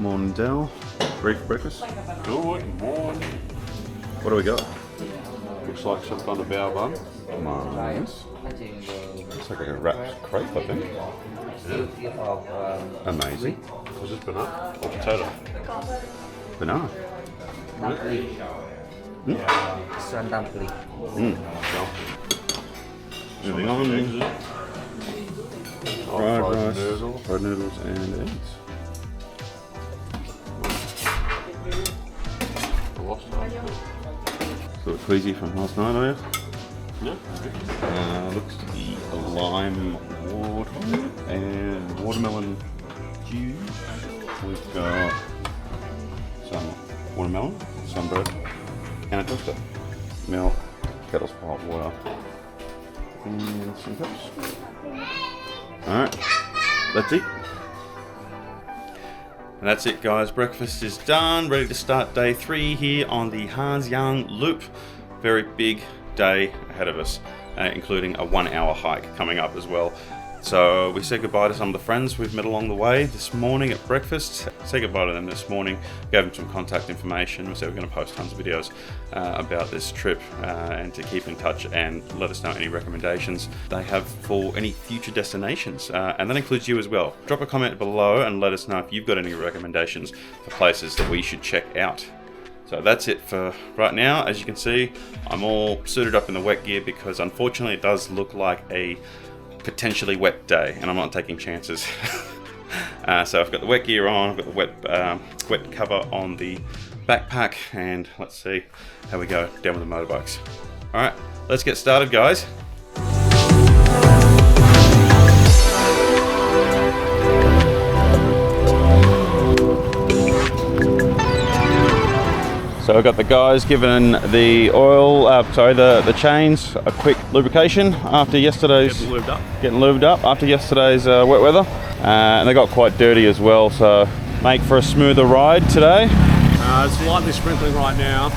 Morning, Dell. Ready for breakfast? Good morning. What do we got? Looks like some kind of bao bun. Nice. Looks like a wrapped crepe, I think. Amazing. Was this banana or potato? Banana. Sun dumpling. Moving on. Fried rice, noodles. fried noodles, and eggs. A little queasy from last night, are you? Yeah. Looks to be a lime water and watermelon juice. We've got some watermelon, some bread, and a toaster. Milk, kettles for hot water, and some cups. Alright, let's eat. And that's it, guys. Breakfast is done. Ready to start day 3 here on the Ha Giang loop. Very big day ahead of us, including a 1-hour hike coming up as well. So we said goodbye to some of the friends we've met along the way this morning at breakfast. Say goodbye to them this morning. Gave them some contact information. We said we're going to post tons of videos about this trip and to keep in touch and let us know any recommendations they have for any future destinations. And that includes you as well. Drop a comment below and let us know if you've got any recommendations for places that we should check out. So that's it for right now. As you can see, I'm all suited up in the wet gear because unfortunately it does look like a potentially wet day and I'm not taking chances. So I've got the wet gear on, I've got the wet cover on the backpack, and let's see how we go down with the motorbikes. All right, let's get started, guys. So I've got the guys giving the oil, the chains a quick lubrication after yesterday's getting lubed up after yesterday's wet weather, and they got quite dirty as well. So make for a smoother ride today. It's lightly sprinkling right now.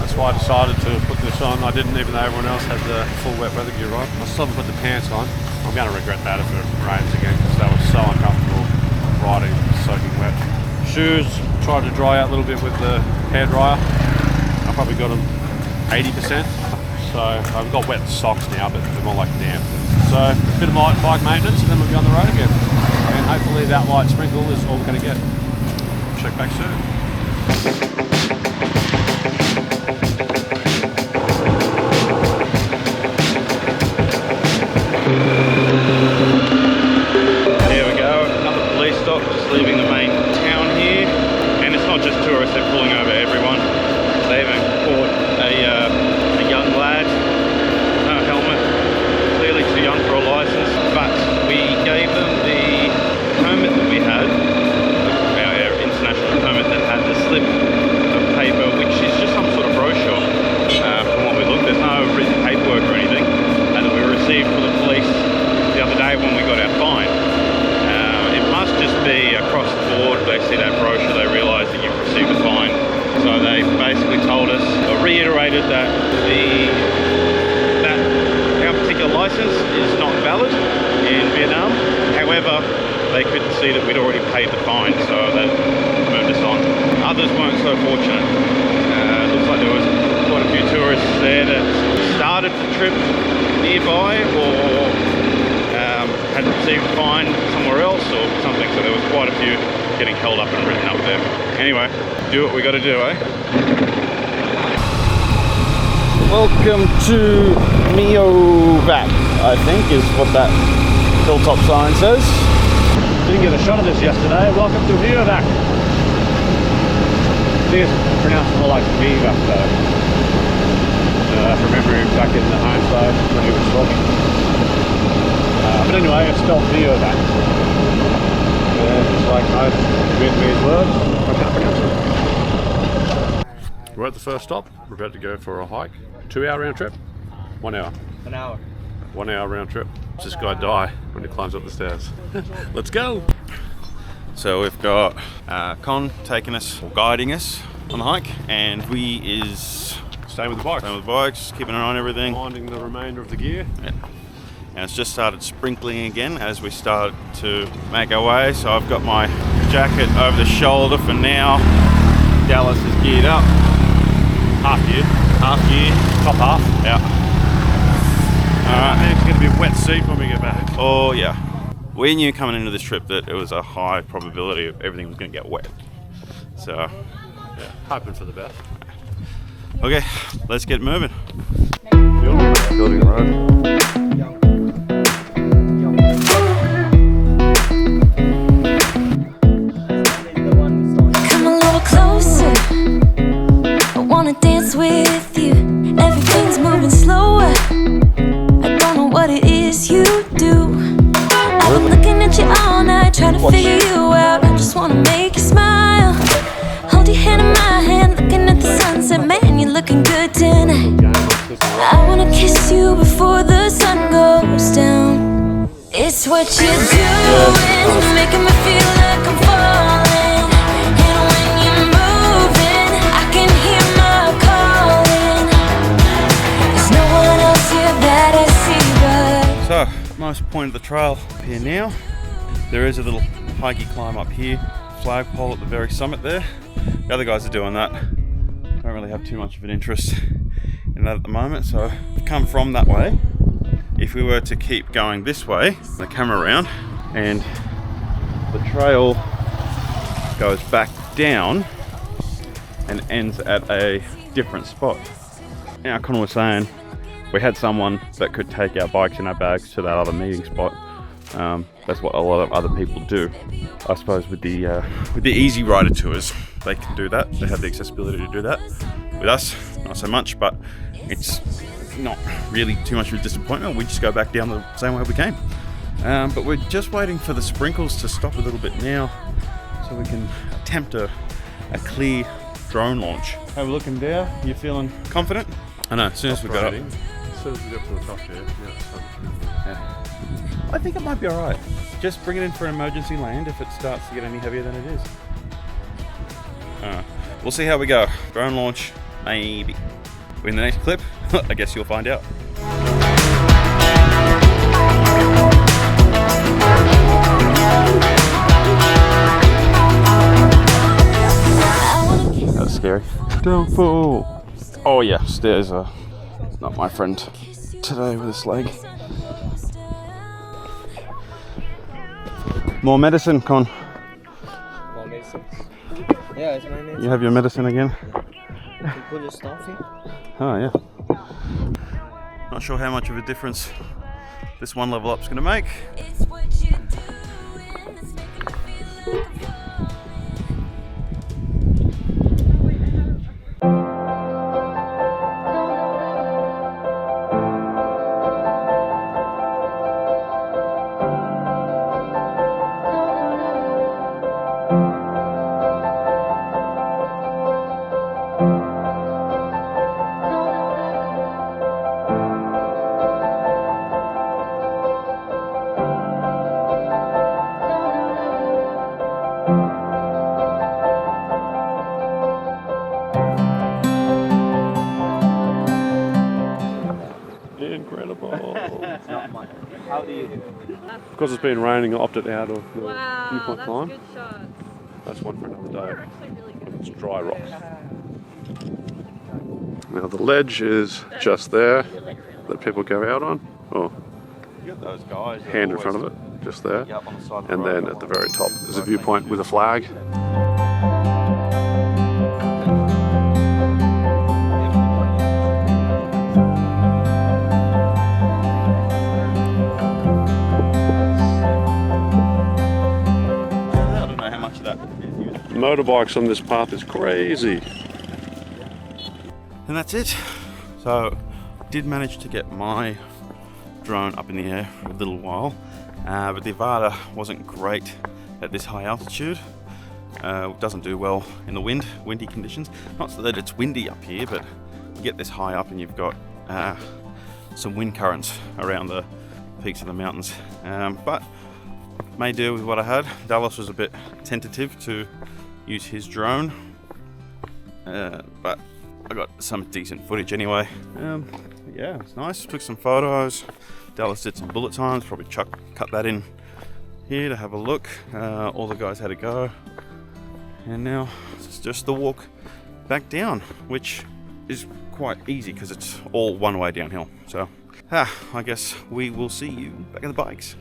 That's why I decided to put this on. I didn't, even though everyone else had the full wet weather gear on. I still haven't put the pants on. I'm going to regret that if it rains again because that was so uncomfortable riding, soaking wet. Shoes, tried to dry out a little bit with the hairdryer. I probably got them 80%. So I've got wet socks now, but they're more like damp. So a bit of light bike maintenance and then we'll be on the road again. And hopefully that light sprinkle is all we're going to get. Check back soon. There we go, another police stop, just leaving the main town here. And it's not just tourists, they're pulling over everyone. They even caught a young lad, no helmet, clearly too young for a license. But we gave them the permit that we had, our international permit that had the slip of paper, which is just some sort of brochure. From what we looked, there's no written paperwork or anything, and that we received from the police the other day when we got our fine. It must just be across the board. They see that brochure, they realise that you've received a fine. So they basically told us, or reiterated that our particular licence is not valid in Vietnam. However, they could see that we'd already paid the fine, so they moved us on. Others weren't so fortunate. Looks like there was quite a few tourists there that started the trip nearby or had received a fine somewhere else or something, so there was quite a few getting held up and written up there. Anyway, do what we got to do, eh? Welcome to Miovac, I think is what that hilltop sign says. Didn't get a shot of this yesterday. Welcome to Miovac. I think it's pronounced more like Miovac though. From memory back in the home side when he was talking. But anyway, it's spelled Miovac. Just like most Vietnamese words, I can't pronounce it. We're at the first stop. We're about to go for a hike. 2-hour round trip? 1 hour. 1 hour. 1 hour round trip. Does this guy die when he climbs up the stairs? Let's go! So we've got Con taking us, or guiding us on the hike, and we is Staying with the bikes. staying with the bikes, keeping an eye on everything. Finding the remainder of the gear. Yeah. And it's just started sprinkling again as we start to make our way. So I've got my jacket over the shoulder for now. Dallas is geared up. Half gear, top half. Yeah. And it's going to be a wet seat when we get back. Oh yeah. We knew coming into this trip that it was a high probability of everything was going to get wet. So, Yeah, hoping for the best. okay, let's get moving. Building a road. Come a little closer. I wanna dance with you. Everything's moving slower. I don't know what it is you do. I've been looking at you all night, trying to figure you out. I just wanna make you smile. Hold your hand in my hand, looking at the sunset. Man, you're looking good tonight. I wanna kiss you before the sun goes down. It's what you're doing, making me feel like I'm falling. And when you're moving, I can hear my calling. There's no one else here that I see but. So, most point of the trail up here now. There is a little hikey climb up here. Flagpole at the very summit there. The other guys are doing that. Don't really have too much of an interest in that at the moment, so we've come from that way. If we were to keep going this way, the camera around, and the trail goes back down and ends at a different spot. Now, Connor was saying we had someone that could take our bikes and our bags to that other meeting spot. That's what a lot of other people do. I suppose with the easy rider tours, they can do that. They have the accessibility to do that. With us, not so much, but it's not really too much of a disappointment. We just go back down the same way we came. But we're just waiting for the sprinkles to stop a little bit now so we can attempt a clear drone launch. Have a look in there. You feeling confident? I know, as soon as we got up. As soon as we get to the top here, Yeah. I think it might be alright. Just bring it in for an emergency land if it starts to get any heavier than it is. We'll see how we go. Drone launch, maybe. In the next clip, I guess you'll find out. That was scary. Don't fall. Oh yeah, stairs are not my friend today with this leg. More medicine, Con. More medicine? Yeah, it's my medicine. You have your medicine again? You put your stuff in? Oh yeah. Not sure how much of a difference this one level up's gonna make. It's what you do. incredible. It's not mine. How do you? Because it's been raining, I opted out of the viewpoint That's climb. good shots. That's one for another day. Actually really good. It's dry rocks. Now the ledge is just there that people go out on. Oh, You got those guys. hand in front of it, just there. Up on the side of the And road. then at the very top is a viewpoint with a flag. I don't know how much of that is used. Motorbikes on this path is crazy. And that's it. So, did manage to get my drone up in the air for a little while, but the Avada wasn't great at this high altitude. It doesn't do well in the windy conditions. Not so that it's windy up here, but you get this high up and you've got some wind currents around the peaks of the mountains. But made do with what I had. Dallas was a bit tentative to use his drone, but I got some decent footage anyway. Yeah, it's nice. Took some photos. Dallas did some bullet times. Probably cut that in here to have a look. All the guys had a go, and now it's just the walk back down, which is quite easy because it's all one way downhill. So I guess we will see you back on the bikes.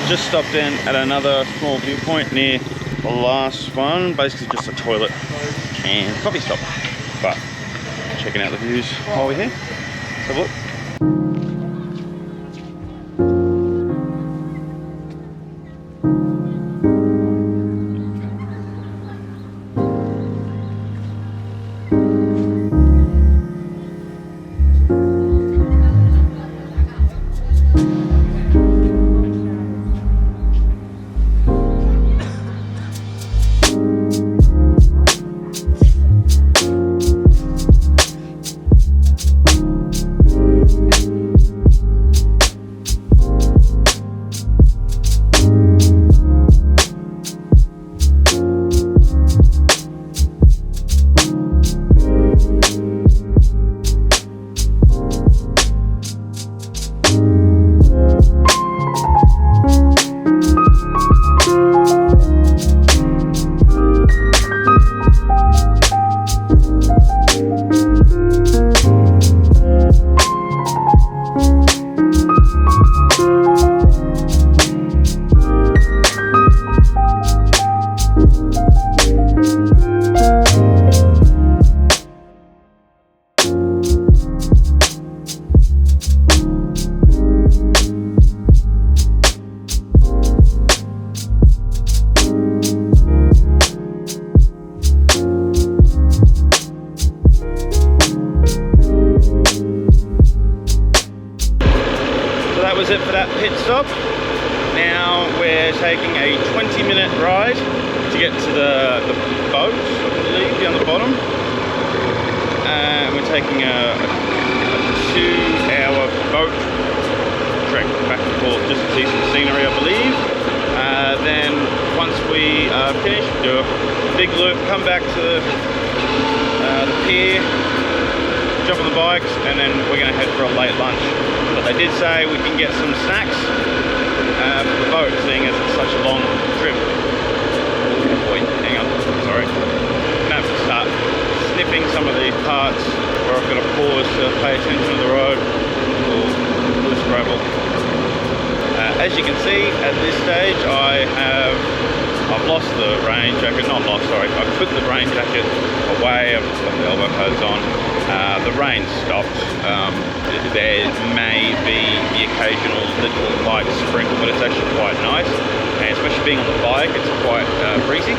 Just stopped in at another small viewpoint near the last one, basically just a toilet and coffee stop, but checking out the views while we're here. Let's have a look. Was it for that pit stop. Now we're taking a 20-minute ride to get to the boat, I believe, down the bottom. We're taking a 2-hour boat trek back and forth just to see some scenery, I believe. Then once we are finished, do a big loop, come back to the pier, jump on the bikes, and then we're going to head for a late lunch. But they did say we can get some snacks for the boat, seeing as it's such a long trip. Wait, hang on, sorry. I'm going to have to start sniffing some of these parts where I've got to pause to pay attention to the road or loose gravel. As you can see, at this stage I've lost the rain jacket, not lost, sorry, I've put the rain jacket away, I've got the elbow pads on. The rain stopped. There may be the occasional little light sprinkle, but it's actually quite nice, and especially being on the bike, it's quite breezy,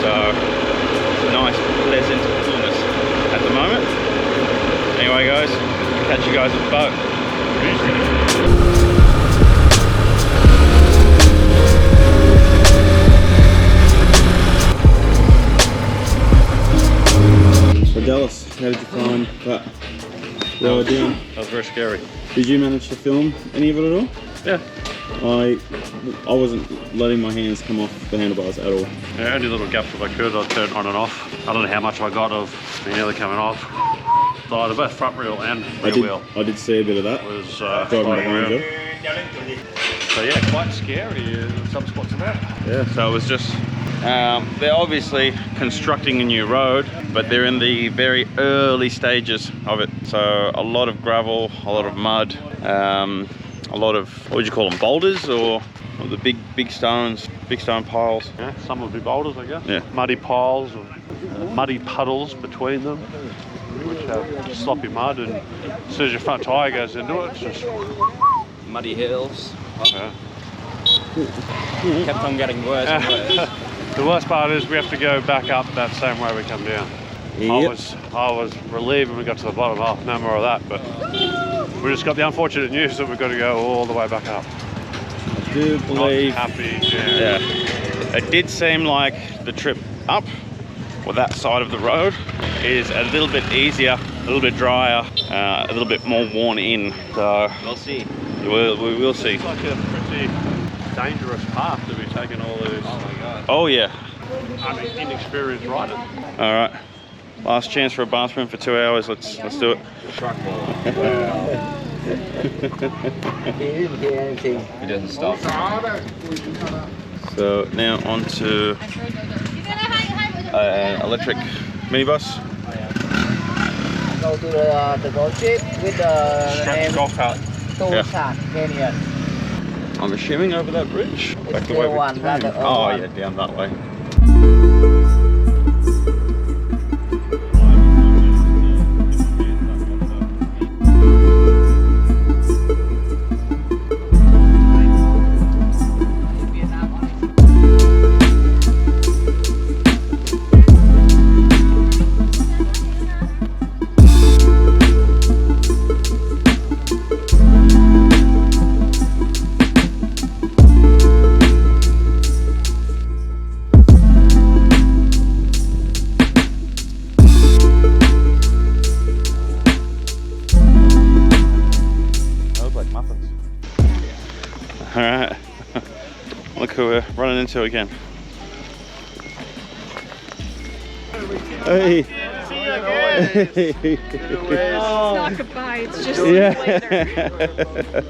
so it's a nice pleasant coolness at the moment. Anyway guys, catch you guys at the boat. Dallas, how did you find that ride down? That was very scary. Did you manage to film any of it at all? Yeah. I wasn't letting my hands come off the handlebars at all. Yeah, only little gaps if I could, I'd turn on and off. I don't know how much I got of me nearly coming off. So both front wheel and rear wheel. I did see a bit of that. Was driving behind you. So yeah, quite scary in some spots of that. Yeah, so it was just, they're obviously constructing a new road, but they're in the very early stages of it. So a lot of gravel, a lot of mud, a lot of, what would you call them, boulders or the big stones, big stone piles. Yeah, some would be boulders, I guess. Yeah. Muddy piles or muddy puddles between them, which have sloppy mud, and as soon as your front tyre goes into it, it's just Muddy hills. yeah. Kept on getting worse and worse. The worst part is we have to go back up that same way we come down. Yep. I was relieved when we got to the bottom. Oh, no more of that, but we just got the unfortunate news that we've got to go all the way back up. I do believe. Not happy. Yeah. It did seem like the trip up, or that side of the road, is a little bit easier, a little bit drier, a little bit more worn in. So We'll see. we will see. It's like a pretty dangerous path to be taking all these. Oh my god. Oh yeah. I mean, inexperienced riders. All right. Last chance for a bathroom for 2 hours. Let's do it. Truck ball. He doesn't stop. So now on to electric minibus. Go to the golf trip with the Golf cart. Canyon. I'm assuming over that bridge. Back the way we one, came. not the Oh other yeah, down that way. Alright, look who we're running into again. Hey! It's not goodbye, it's just Yeah. later.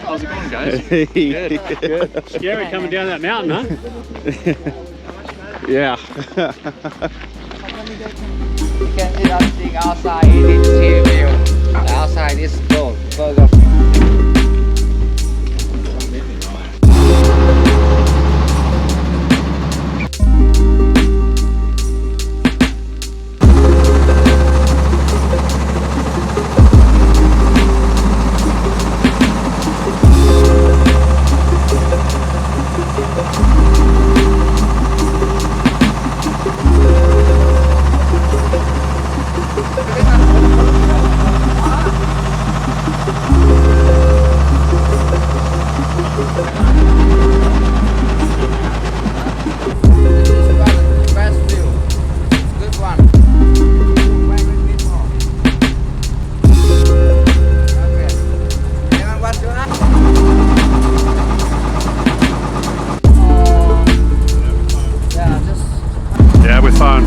How's it going, guys? Good. Scary coming down that mountain, huh? Yeah. You can see everything outside. It is sea view. The outside is gold. Burger. Yeah, we're fine.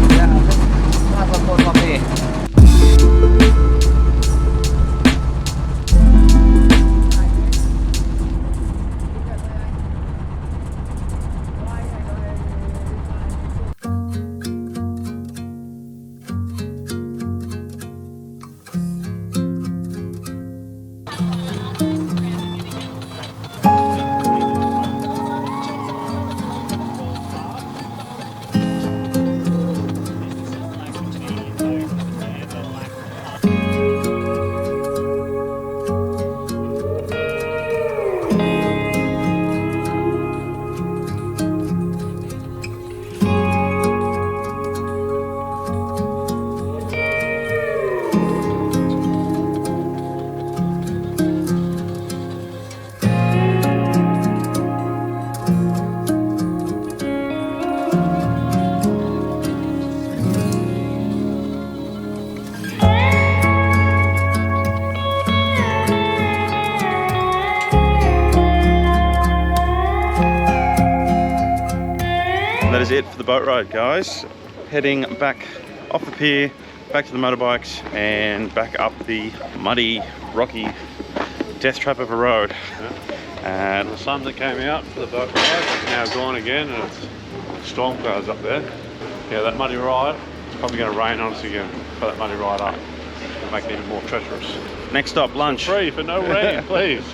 That is it for the boat ride, guys. Heading back off the pier, back to the motorbikes, and back up the muddy, rocky death trap of a road. And The sun that came out for the boat ride is now gone again, and it's storm clouds up there. Yeah, that muddy ride, it's probably going to rain on us again for that muddy ride up. It'll make it even more treacherous. Next stop, lunch. Free for no rain, please.